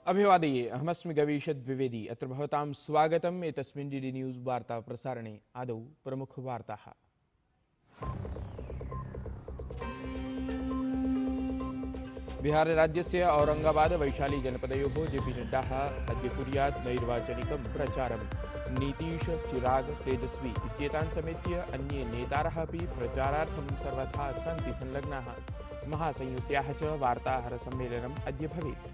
अभिवादये अहमस्मि गवीश द्विवेदी अत्र भवतां स्वागतम् एतस्मिन् डीडी न्यूज़ वार्ता प्रसारणे आदौ प्रमुखवार्ताः। बिहारराज्यस्य औरंगाबाद वैशाली जनपदयोः जेपी नड्डा अद्य कुर्यात् नैर्वाचनिकं प्रचारम्। नीतीश चिराग तेजस्वी इत्येतान् समेत्य अन्ये नेतारः अपि प्रचारार्थं सर्वथा सन्ति संलग्नाः। महासंयुत्याः च वार्ताहरसम्मेलनम् अद्य भवेत्।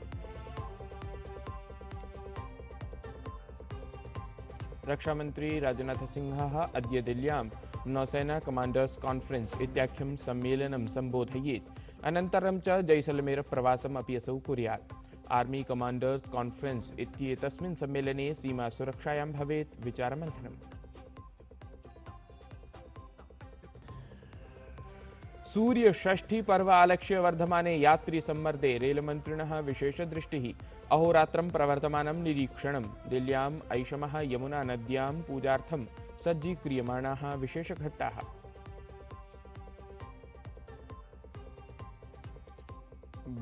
रक्षामंत्री राजनाथ सिंहः अद्य दिल्ल्यां नौसेना कमांडर्स कॉन्फ्रेंस इत्याख्यं सम्मेलनं संबोधयेत्। अनन्तरं च जैसलमेर प्रवासम् अपि असौ कुर्यात्। आर्मी कमांडर्स कॉन्फ्रेंस इत्येतस्मिन् सम्मेलने सीमा सुरक्षायां भवेत् विचारमन्थनम्। सूर्यषष्ठी पर्व आलक्ष्य वर्धमाने यात्री सम्मर्दे रेलमन्त्रिणः विशेषदृष्टिः। अहोरात्रं प्रवर्तमानं निरीक्षणम्। दिल्ल्याम् ऐषमः यमुना नद्यां पूजार्थं सज्जीक्रियमाणाः विशेषघट्टाः।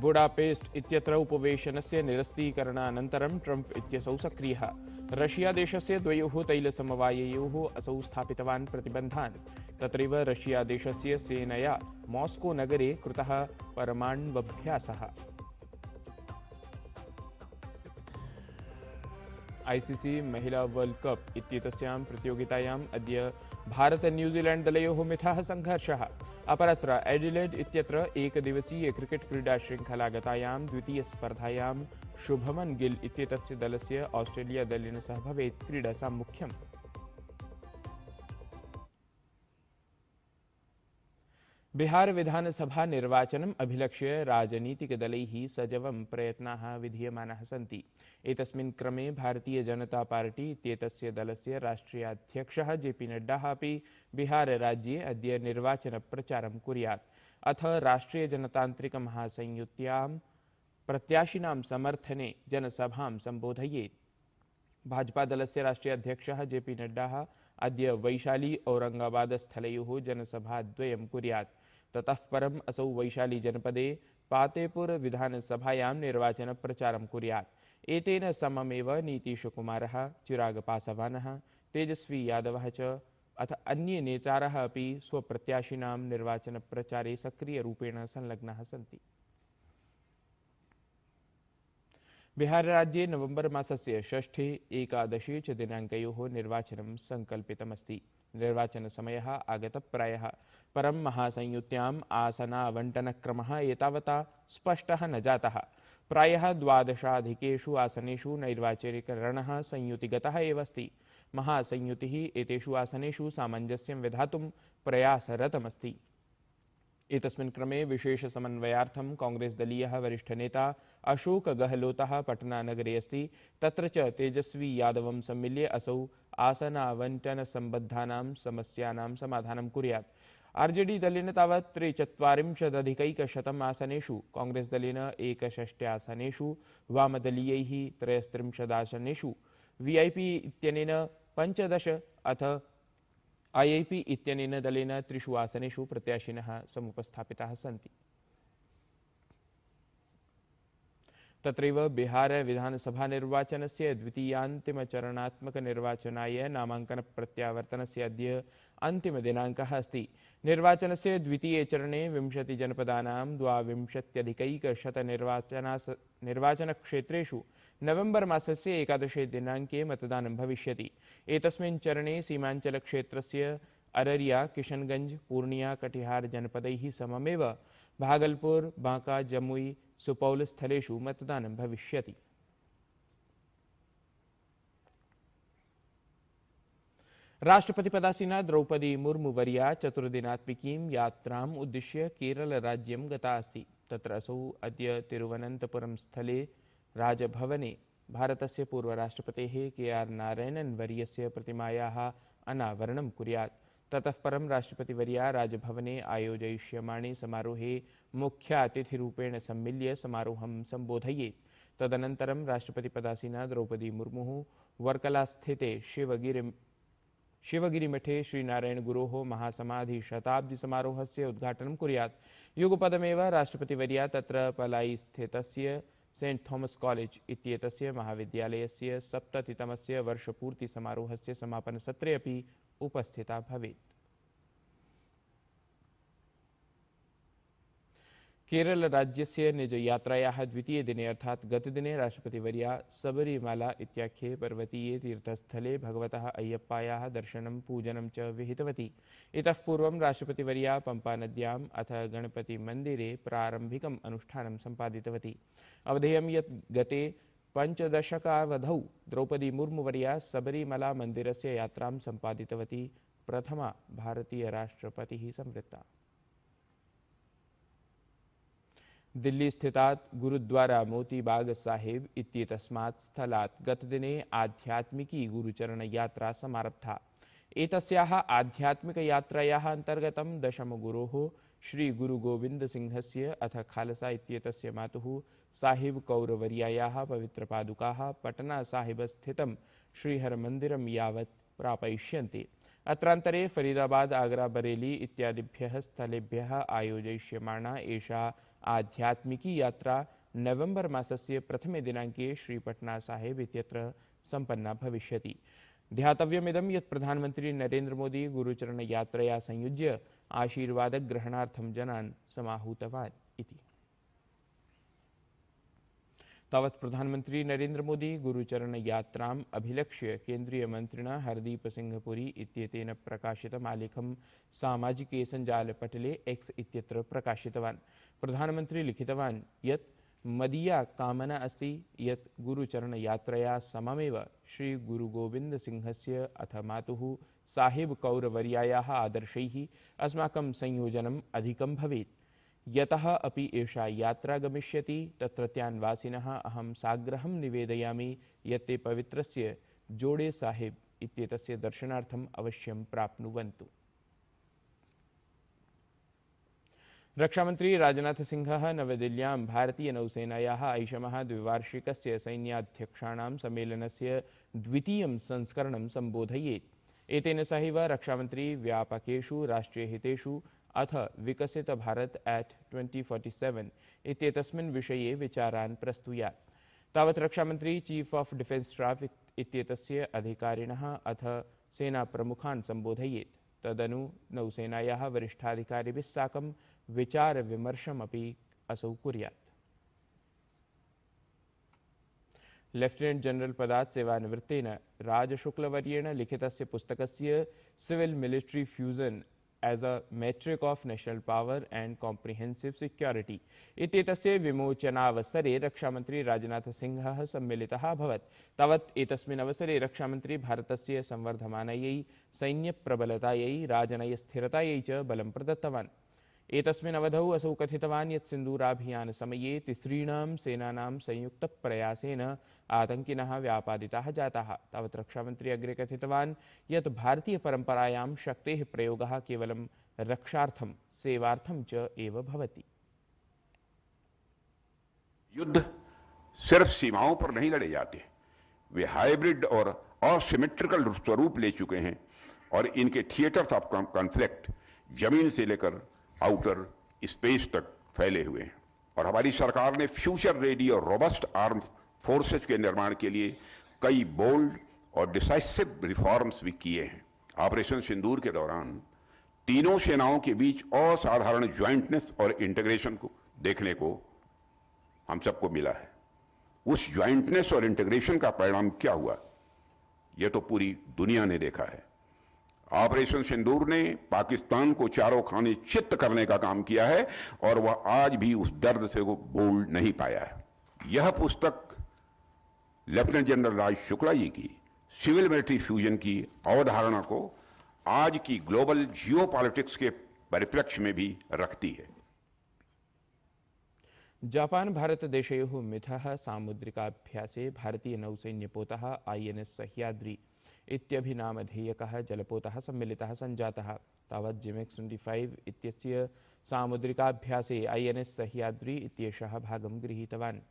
बुडापेस्ट इत्यत्र उपवेशनस्य निरस्तीकरणानन्तरं ट्रम्प इत्यसौ सक्रियः। रशिया देशस्य द्वयोः तैलसमवाययोः असौ स्थापितवान् प्रतिबन्धान्। तत्रैव रशिया देशस्य सेनया मॉस्को नगरे कृतः परमाण्वभ्यासः। आईसीसी महिला वर्ल्ड कप इत्येतस्यां प्रतियोगितायाम् अद्य भारत न्यूजीलैंड दलयोः मिथः संघर्षः। अपरत्र एडिलेड इत्यत्र एकदिवसीय क्रिकेट क्रीडा श्रृंखलागतायां द्वितीयस्पर्धायां शुभमन गिल इत्येतस्य दलस्य ऑस्ट्रेलिया दलेन सह भवेत् क्रीडासाम्मुख्यम्। बिहार विधानसभा निर्वाचनम् अभिलक्ष्य राजनीतिकदलैः सजवं प्रयत्नाः विधीयमानाः सन्ति। एतस्मिन् क्रमे भारतीय जनता पार्टी इत्येतस्य दलस्य राष्ट्रीयाध्यक्षः जेपी नड्डा अपि बिहारराज्ये अद्य निर्वाचनप्रचारं कुर्यात्। अथ राष्ट्रीयजनतान्त्रिकमहासंयुत्यां प्रत्याशिनां समर्थने जनसभां सम्बोधयेत्। भाजपादलस्य राष्ट्रीयाध्यक्षः जेपी नड्डा अद्य वैशाली औरंगाबादस्थलयोः जनसभाद्वयं कुर्यात्। ततः परम् असौ वैशाली जनपदे पातेपुर विधानसभायां निर्वाचनप्रचारं कुर्यात्। एतेन सममेव नीतीशकुमारः, चिराग पासवानः, तेजस्वी यादवः च अथ अन्ये नेतारः अपि स्वप्रत्याशिनां निर्वाचनप्रचारे सक्रियरूपेण संलग्नाः सन्ति। बिहारराज्ये नवंबर मासस्य 6-11 च दिनाङ्कयोः निर्वाचनं संकल्पितमस्ति। निर्वाचनसमयः आगतः प्रायः, परं महासंयुत्याम् आसनावण्टनक्रमः एतावता स्पष्टः न जातः। प्रायः 12 आसनेषु नैर्वाचनिकरणः संयुतिगतः एव अस्ति। महासंयुतिः एतेषु आसनेषु सामञ्जस्यं विधातुं प्रयासरतमस्ति। एतस्मिन् क्रमे विशेषसमन्वयार्थं कांग्रेसदलीयः वरिष्ठनेता अशोक गहलोतः पटनानगरे अस्ति। तत्र च तेजस्वी यादवं सम्मिल्य असौ आसनावण्टनसम्बद्धानां समस्यानां समाधानं कुर्यात्। आरजेडी दलेन तावत् 43 आसनेषु, कांग्रेसदलेन 61 आसनेषु, वामदलीयैः 33 आसनेषु, वीआईपी इत्यनेन 15 अथ आईआईपी इत्यनेन दलेन 3 आसनेषु प्रत्याशिनः समुपस्थापिताः सन्ति। तत्रैव बिहार विधानसभा निर्वाचनस्य द्वितीयान्तिमचरणात्मकनिर्वाचनाय नामाङ्कनप्रत्यावर्तनस्य अद्य अन्तिमदिनाङ्कः अस्ति। निर्वाचनस्य द्वितीये चरणे 20 जनपदानां 22,100 निर्वाचनक्षेत्रेषु नवेम्बर मासस्य 11 दिनाङ्के मतदानं भविष्यति। एतस्मिन् चरणे सीमाञ्चलक्षेत्रस्य अररिया, किशनगंज, पूर्णिया, कटिहार जनपदैः सममेव भागलपुर, बांका, जमुई, सुपौल स्थलेषु मतदानं भविष्यति। राष्ट्रपतिपदासीना द्रौपदी मुर्मुवर्या चतुर्दिनात्मिकीं यात्राम् उद्दिश्य केरलराज्यं गता अस्ति। तत्र असौ अद्य तिरुवनन्तपुरं स्थले राजभवने भारतस्य पूर्वराष्ट्रपतेः के.आर. नारायणन् वर्यस्य प्रतिमायाः अनावरणं कुर्यात्। ततः परं राष्ट्रपतिवर्या राजभवने आयोजयिष्यमाणे समारोहे मुख्यातिथिरूपेण सम्मिल्य समारोहं सम्बोधयेत्। तदनन्तरं राष्ट्रपतिपदासीना द्रौपदी मुर्मुः वर्कलास्थिते शिवगिरिमठे श्रीनारायणगुरोः महासमाधिशताब्दिसमारोहस्य उद्घाटनं कुर्यात्। युगपदमेव राष्ट्रपतिवर्या तत्र पलायीस्थितस्य सेंट थॉमस कॉलेज इत्येतस्य महाविद्यालयस्य 70तमस्य वर्षपूर्तिसमारोहस्य समापनसत्रे अपि उपस्थिता भवेत्। केरल राज्यस्य निजयात्रायाः द्वितीये दिने अर्थात् गतदिने राष्ट्रपतिवर्या सबरीमाला इत्याख्ये पर्वतीये तीर्थस्थले भगवतः अय्यप्पायाः दर्शनं पूजनं च विहितवती। इतः पूर्वं राष्ट्रपतिवर्या पम्पानद्याम् अथ गणपतिमन्दिरे प्रारम्भिकम् अनुष्ठानं सम्पादितवती। अवधेयं यत् गते 5 दशकावधौ द्रौपदी मुर्मुवर्या सबरीमला मन्दिरस्य यात्रां सम्पादितवती, प्रथमा भारतीयराष्ट्रपतिः संवृत्ता। दिल्ली स्थितात् गुरुद्वारा मोतीबाग साहिब इत्येतस्मात् स्थलात् गतदिने आध्यात्मिकी गुरुचरणयात्रा समारब्धा। एतस्याः आध्यात्मिकयात्रायाः अन्तर्गतं दशमगुरोः श्री गुरुगोविन्दसिंहस्य अथ खालसा इत्येतस्य मातुः साहिब कौरवर्यायाः पवित्रपादुकाः पटना साहिबस्थितं श्रीहरमन्दिरं यावत् प्रापयिष्यन्ते। अत्रान्तरे फरीदाबाद, आगरा, बरेली इत्यादिभ्यः स्थलेभ्यः आयोजयिष्यमाणा एषा आध्यात्मिकी यात्रा नवेम्बर मासस्य प्रथमे दिनाङ्के श्रीपटना साहिब इत्यत्र सम्पन्ना भविष्यति। ध्यातव्यमिदं यत् प्रधानमन्त्री नरेन्द्र मोदी गुरुचरणयात्रया संयुज्य आशीर्वादग्रहणार्थं जनान् समाहूतवान् इति। तावत् प्रधानमन्त्री नरेन्द्र मोदी गुरुचरणयात्राम् अभिलक्ष्य केन्द्रीयमन्त्रिणा हरदीप सिंह पुरी इत्येतेन प्रकाशितम् आलेखं सामाजिके सञ्जालपटले एक्स इत्यत्र प्रकाशितवान्। प्रधानमन्त्री लिखितवान् यत् मदीया कामना अस्ति यत् गुरुचरणयात्रया सममेव श्री गुरुगोविन्दसिंहस्य अथ मातुः साहिब कौरवर्यायाः आदर्शैः अस्माकं संयोजनम् अधिकं भवेत्। यतः अपि एषा यात्रा गमिष्यति तत्रत्यान् वासिनः अहं साग्रहं निवेदयामि यत् ते पवित्रस्य जोडे साहिब इत्येतस्य दर्शनार्थम् अवश्यं प्राप्नुवन्तु। रक्षामन्त्री राजनाथ सिंहः नवदिल्ल्यां भारतीय नौसेनायाः ऐषमः द्विवार्षिकस्य सैन्याध्यक्षाणां सम्मेलनस्य द्वितीयं संस्करणं सम्बोधयेत्। एतेन सहैव रक्षामन्त्री व्यापकेषु राष्ट्रियहितेषु अथ विकसित भारत एट 2047 इत्येतस्मिन् विषये विचारान् प्रस्तुयात्। तावत् रक्षामन्त्री चीफ ऑफ डिफेंस स्टाफ इत्येतस्य अधिकारिणः अथ सेनाप्रमुखान् सम्बोधयेत्। तदनु नौसेनायाः वरिष्ठाधिकारिभिः साकं विचारविमर्शमपि असौ कुर्यात्। लेफ्टिनेंट जनरल पदात् सेवानिवृत्तेन राजशुक्लवर्येण लिखितस्य पुस्तकस्य civil military fusion as a metric of national power and comprehensive security इत्येतस्य विमोचनावसरे रक्षामन्त्री राजनाथ सिंहः सम्मिलितः अभवत्। तावत् एतस्मिन् अवसरे रक्षामन्त्री भारतस्य संवर्धमानायै सैन्यप्रबलतायै राजनयस्थिरतायै च बलं प्रदत्तवान्। एतस्मिन् अवधौ असौ कथितवान् यत् सिन्दूराभियानसमये तिसॄणां सेनानां संयुक्तप्रयासेन आतङ्किनः व्यापादिताः जाताः। तावत् रक्षामन्त्री अग्रे कथितवान् यत् भारतीयपरम्परायां शक्तेः प्रयोगः केवलं रक्षार्थं सेवार्थं च एव भवति। युद्ध सिर्फ सीमाओं पर नहीं लड़े जाते, वे हाइब्रिड और असिमेट्रिकल स्वरूप ले चुके हैं और इनके थिएटर्स ऑफ कॉन्फ्लिक्ट जमीन से लेकर आउटर स्पेस तक फैले हुए हैं। और हमारी सरकार ने फ्यूचर रेडी और रोबस्ट आर्म फोर्सेस के निर्माण के लिए कई बोल्ड और डिसाइसिव रिफॉर्म्स भी किए हैं। ऑपरेशन सिंदूर के दौरान तीनों सेनाओं के बीच असाधारण ज्वाइंटनेस और इंटीग्रेशन को देखने को हम सबको मिला है। उस ज्वाइंटनेस और इंटीग्रेशन का परिणाम क्या हुआ, यह तो पूरी दुनिया ने देखा है। ऑपरेशन सिंदूर ने पाकिस्तान को चारों खाने चित्त करने का काम किया है और वह आज भी उस दर्द से वो भूल नहीं पाया है। यह पुस्तक लेफ्टिनेंट जनरल राज शुक्ला जी की सिविल मिलिट्री फ्यूजन की अवधारणा को आज की ग्लोबल जियोपॉलिटिक्स के परिप्रेक्ष्य में भी रखती है। जापान भारत देशयोः मिथः सामुद्रिकाभ्यासे भारतीय नौसैन्यपोतः INS सह्याद्री इत्यभिनामधेयकः जलपोतः सम्मिलितः सञ्जातः। तावत् जिमेक्स 25 इत्यस्य सामुद्रिकाभ्यासे INS सह्याद्री इत्येषः भागं गृहीतवान्।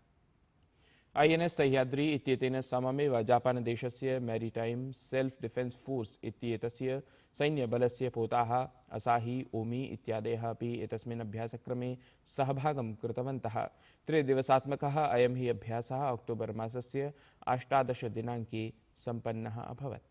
INS सह्याद्री इत्येतेन सममेव जापानदेशस्य मैरीटाइम सेल्फ डिफेन्स फोर्स इत्येतस्य सैन्यबलस्य पोताः असाही ओमी इत्यादयः अपि एतस्मिन् अभ्यासक्रमे सहभागं कृतवन्तः। 3 दिवसात्मकः अयं हि अभ्यासः अक्टोबर् मासस्य 18 दिनाङ्के सम्पन्नः अभवत्।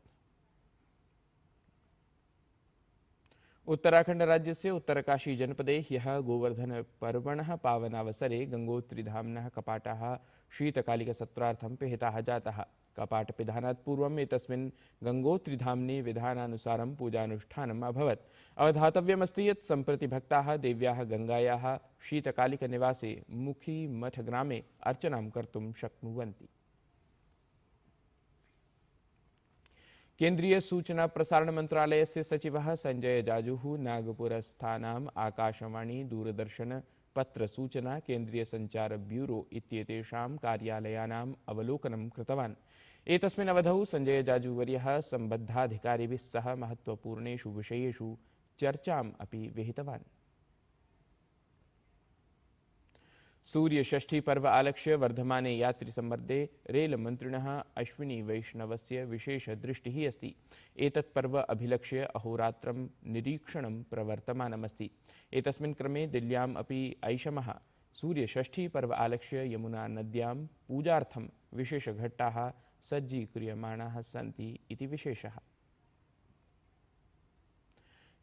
उत्तराखंड राज्यस्य उत्तरकाशी जनपदे ह्यः गोवर्धन पर्वणः पावनावसरे गंगोत्रीधाम्नः कपाटः शीतकालिकसत्रार्थं पिहितः जातः। कपाटपिधानात् पूर्वम् एतस्मिन् गंगोत्रीधाम्नि विधानानुसारं पूजानुष्ठानम् अभवत्। अवधातव्यमस्ति यत् सम्प्रति भक्ताः देव्याः गंगायाः शीतकालिकनिवासे मुखीमठग्रामे अर्चनां कर्तुं शक्नुवन्ति। केंद्रीय सूचना प्रसारण मंत्रालयस्य सचिवः संजय जाजूः नागपुरस्थानाम् आकाशवाणी दूरदर्शन पत्र सूचना केंद्रीय संचार ब्यूरो इत्येतेषां कार्यालयानाम् अवलोकनं कृतवान्। एतस्मिन् अवधौ संजय जाजूवर्यः सम्बद्धाधिकारिभिः सह महत्त्वपूर्णेषु विषयेषु चर्चाम् अपि विहितवान्। सूर्यषष्ठी पर्व आलक्ष्य वर्धमाने यात्रिसम्मर्दे रेलमन्त्रिणः अश्विनी वैष्णवस्य विशेषदृष्टिः अस्ति। एतत् पर्व अभिलक्ष्य अहोरात्रं निरीक्षणं प्रवर्तमानमस्ति। एतस्मिन् क्रमे दिल्ल्याम् अपि ऐषमः सूर्यषष्ठी पर्व आलक्ष्य यमुना नद्यां पूजार्थं विशेषघट्टाः सज्जीक्रियमाणाः सन्ति इति विशेषः।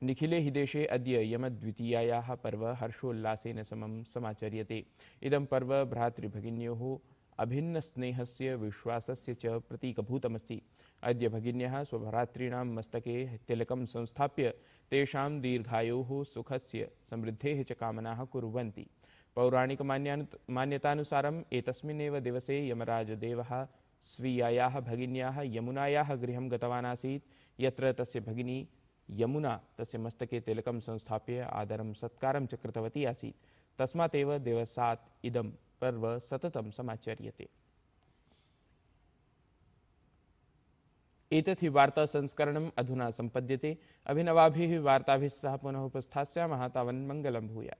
निखिले हि देशे अद्य यमद्वितीयायाः पर्व हर्षोल्लासेन समं समाचर्यते। इदं पर्व भ्रातृभगिन्योः अभिन्नस्नेहस्य विश्वासस्य च प्रतीकभूतमस्ति। अद्य भगिन्यः स्वभ्रातॄणां मस्तके तिलकं संस्थाप्य तेषां दीर्घायोः सुखस्य समृद्धेः च कामनाः कुर्वन्ति। पौराणिकमान्यतानुसारम् एतस्मिन्नेव दिवसे यमराजदेवः स्वीयायाः भगिन्याः यमुनायाः गृहं गतवान् आसीत्, यत्र तस्य भगिनी यमुना तस्य मस्तके तिलकं संस्थाप्य आदरं सत्कारं च कृतवती आसीत्। तस्मात् एव दिवसात् इदं पर्व सततं समाचर्यते। एतत् हि वार्ता संस्करणम् अधुना सम्पद्यते। अभिनवाभिः वार्ताभिः सह पुनः उपस्थास्यामः। तावन् मङ्गलं भूयात्।